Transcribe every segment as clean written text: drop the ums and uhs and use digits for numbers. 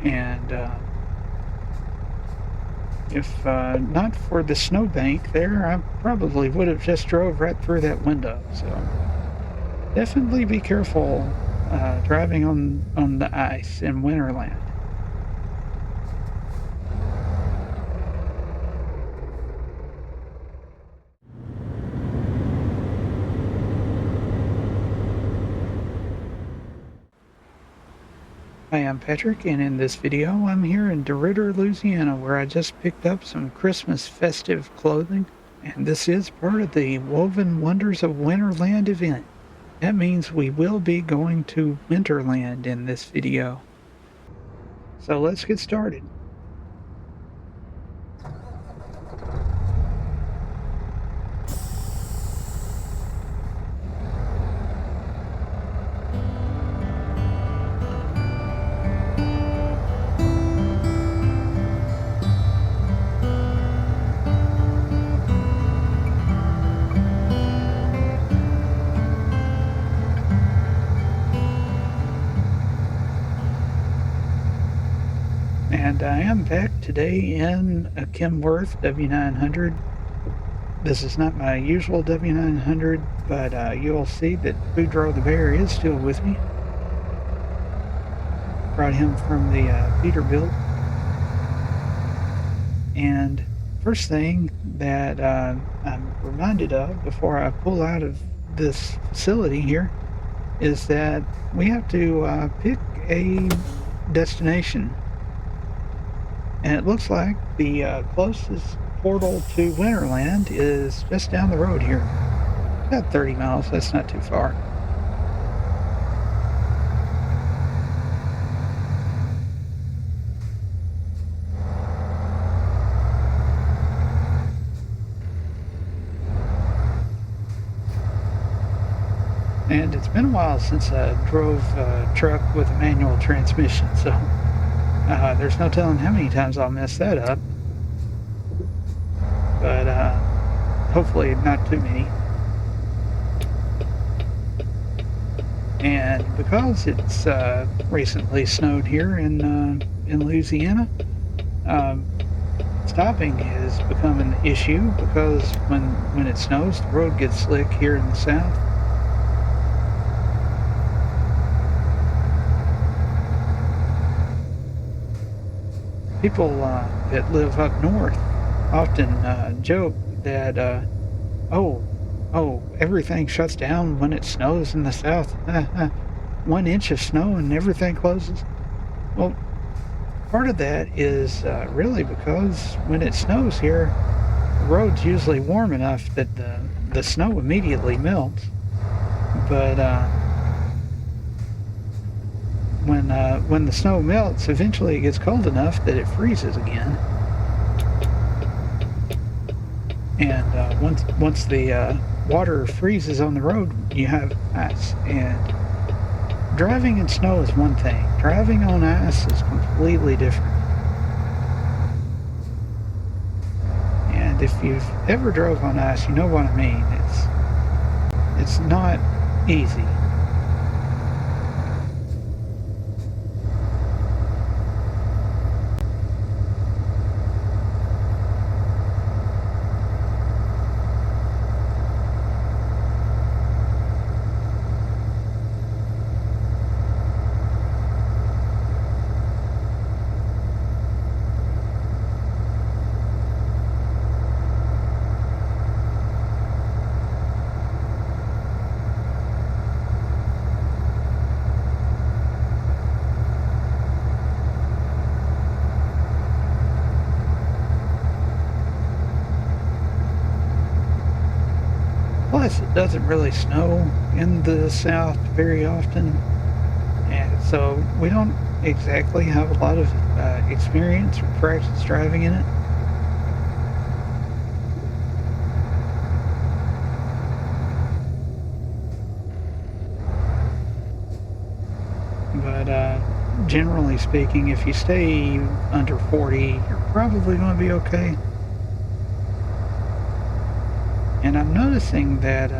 And if not for the snowbank there, I probably would have just drove right through that window. So definitely be careful driving on the ice in Winterland. Hi, I'm Patrick, and in this video, I'm here in DeRidder, Louisiana, where I just picked up some Christmas festive clothing, and this is part of the Woven Wonders of Winterland event. That means we will be going to Winterland in this video. So let's get started. And I am back today in a Kenworth W900. This is not my usual W900, but you'll see that Boudreaux the Bear is still with me. Brought him from the Peterbilt. And first thing that I'm reminded of before I pull out of this facility here is that we have to pick a destination. And it looks like the closest portal to Winterland is just down the road here. About 30 miles, that's not too far. And it's been a while since I drove a truck with a manual transmission, so there's no telling how many times I'll mess that up. But hopefully not too many. And because it's recently snowed here in Louisiana, stopping has become an issue because when it snows, the road gets slick here in the south. People that live up north often joke that, everything shuts down when it snows in the south. 1 inch of snow and everything closes. Well, part of that is really because when it snows here, the road's usually warm enough that the snow immediately melts. But when the snow melts, eventually it gets cold enough that it freezes again. And once the water freezes on the road, you have ice. And driving in snow is one thing. Driving on ice is completely different. And if you've ever drove on ice, you know what I mean. It's not easy. Plus, it doesn't really snow in the south very often, and so we don't exactly have a lot of experience or practice driving in it. But generally speaking, if you stay under 40, you're probably going to be okay. And I'm noticing that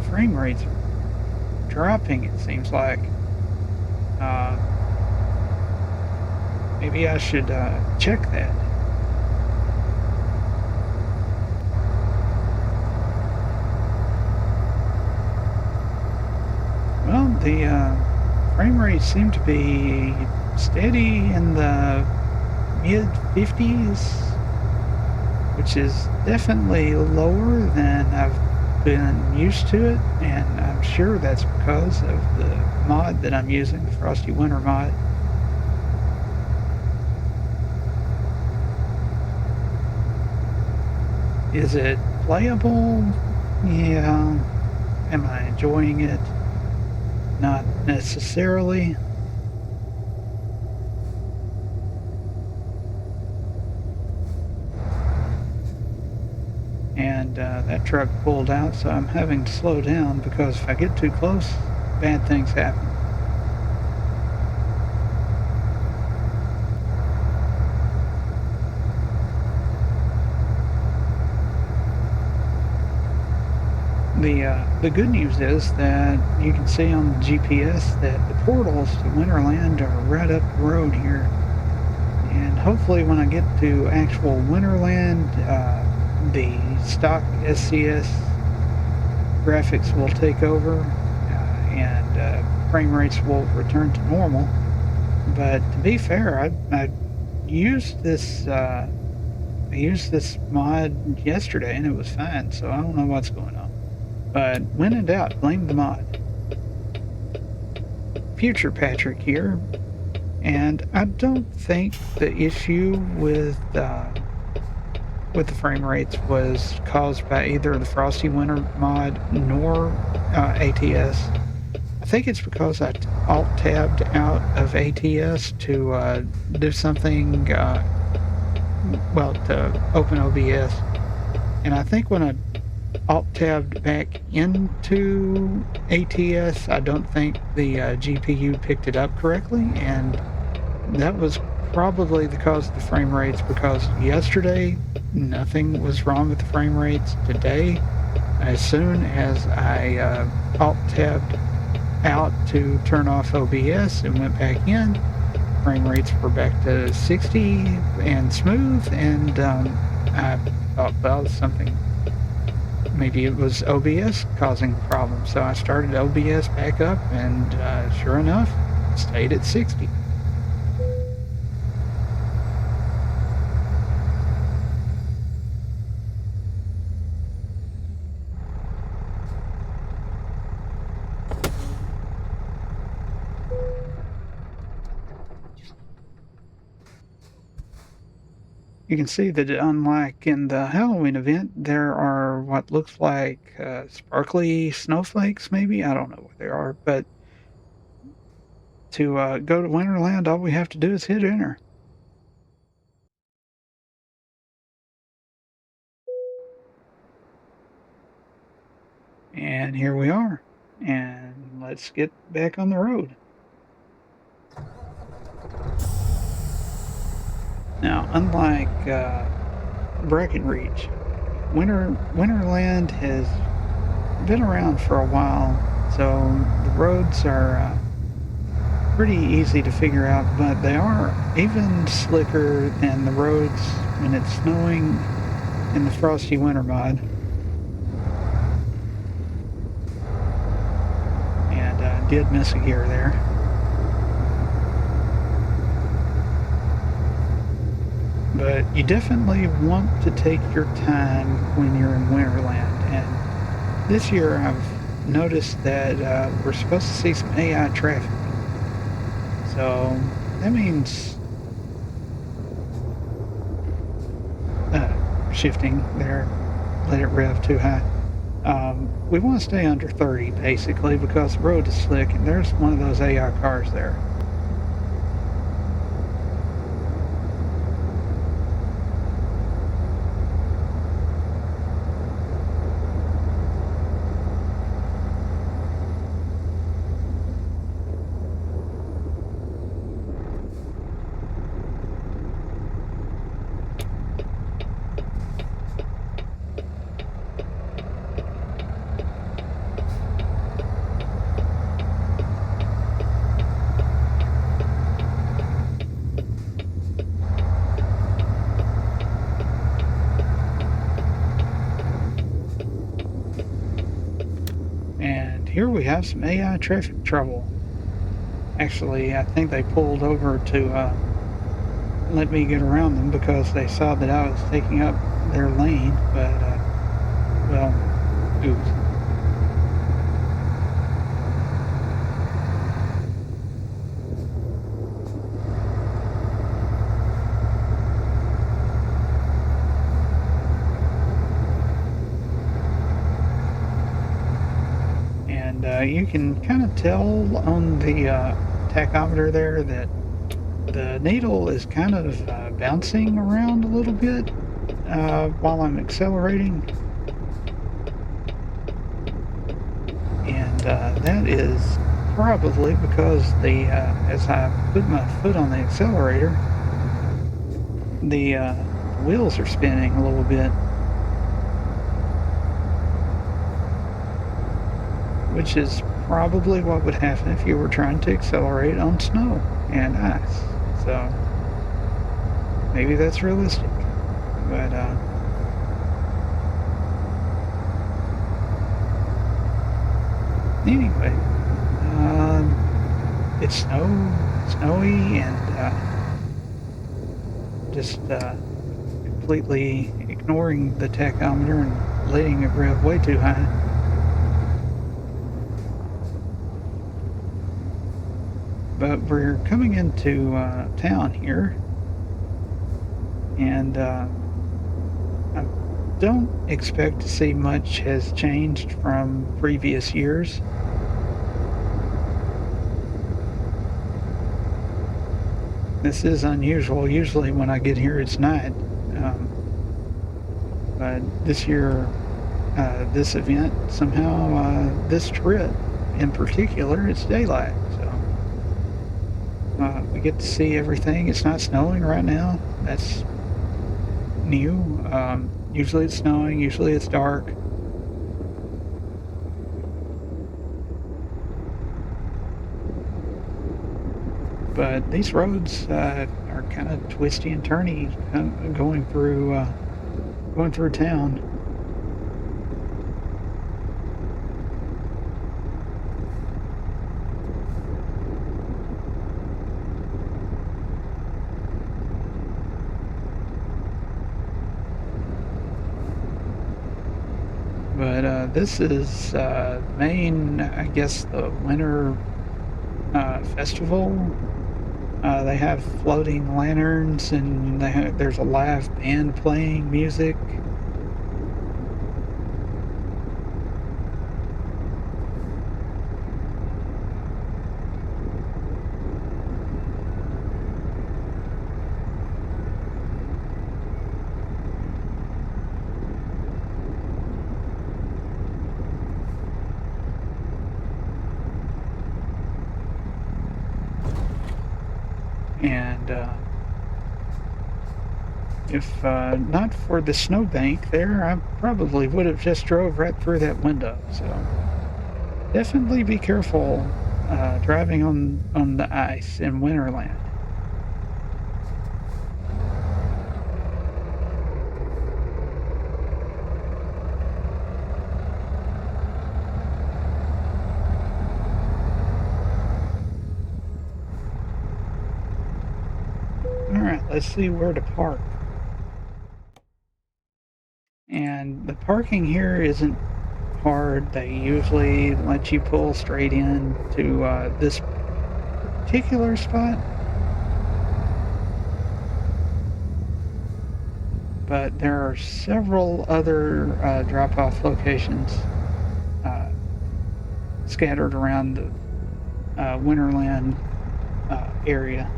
frame rates are dropping, it seems like. Maybe I should check that. Well, the frame rates seem to be steady in the mid 50s, which is definitely lower than I've been used to it, and I'm sure that's because of the mod that I'm using, the Frosty Winter Mod. Is it playable? Yeah. Am I enjoying it? Not necessarily. And that truck pulled out, so I'm having to slow down because if I get too close, bad things happen. The good news is that you can see on the GPS that the portals to Winterland are right up the road here. And hopefully when I get to actual Winterland, the stock SCS graphics will take over and frame rates will return to normal. But to be fair, I used this mod yesterday and it was fine, so I don't know what's going on. But when in doubt, blame the mod. Future Patrick here, and I don't think the issue with the frame rates was caused by either the Frosty Winter mod nor ATS. I think it's because I alt-tabbed out of ATS to do something, well, to open OBS. And I think when I alt-tabbed back into ATS, I don't think the GPU picked it up correctly, and that was probably the cause of the frame rates, because yesterday nothing was wrong with the frame rates. Today, as soon as I alt-tabbed out to turn off OBS and went back in, frame rates were back to 60 and smooth, and I thought, well, something, maybe it was OBS causing the problem. So I started OBS back up, and sure enough, it stayed at 60. You can see that unlike in the Halloween event, there are what looks like sparkly snowflakes, maybe? I don't know what they are, but to go to Winterland, all we have to do is hit enter. And here we are. And let's get back on the road. Now, unlike Breckenridge, Winterland has been around for a while, so the roads are pretty easy to figure out, but they are even slicker than the roads when it's snowing in the Frosty Winter Mod. And I did miss a gear there. But you definitely want to take your time when you're in Winterland. And this year I've noticed that we're supposed to see some AI traffic. So that means shifting there, let it rev too high. We want to stay under 30 basically, because the road is slick and there's one of those AI cars there. here we have some AI traffic trouble. Actually, I think they pulled over to let me get around them because they saw that I was taking up their lane, but, well, oops. And you can kind of tell on the tachometer there that the needle is kind of bouncing around a little bit while I'm accelerating. And that is probably because as I put my foot on the accelerator, the wheels are spinning a little bit, which is probably what would happen if you were trying to accelerate on snow and ice. So maybe that's realistic, but anyway, it's snowy, and just completely ignoring the tachometer and letting it rev way too high. But we're coming into town here, and I don't expect to see much has changed from previous years. This is unusual. Usually when I get here, it's night. But this year, this event, somehow, this trip in particular, it's daylight. So we get to see everything. It's not snowing right now. That's new. Usually it's snowing. Usually it's dark. But these roads are kind of twisty and turny going through town. But this is Maine, I guess, the winter festival. They have floating lanterns, and there's a live band playing music. And if not for the snowbank there, I probably would have just drove right through that window. So definitely be careful driving on the ice in Winterland. All right, let's see where to park. And the parking here isn't hard. They usually let you pull straight in to this particular spot. But there are several other drop-off locations uh, scattered around the Winterland area.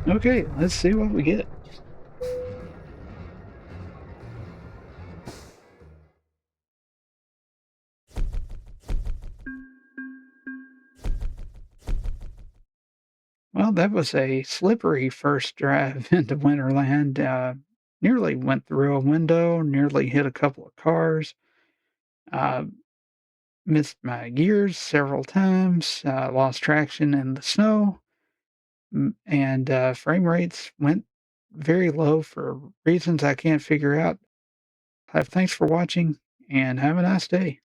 Okay, let's see what we get. Well, that was a slippery first drive into Winterland. Nearly went through a window, nearly hit a couple of cars, uh, missed my gears several times, lost traction in the snow, and frame rates went very low for reasons I can't figure out. Thanks for watching and have a nice day.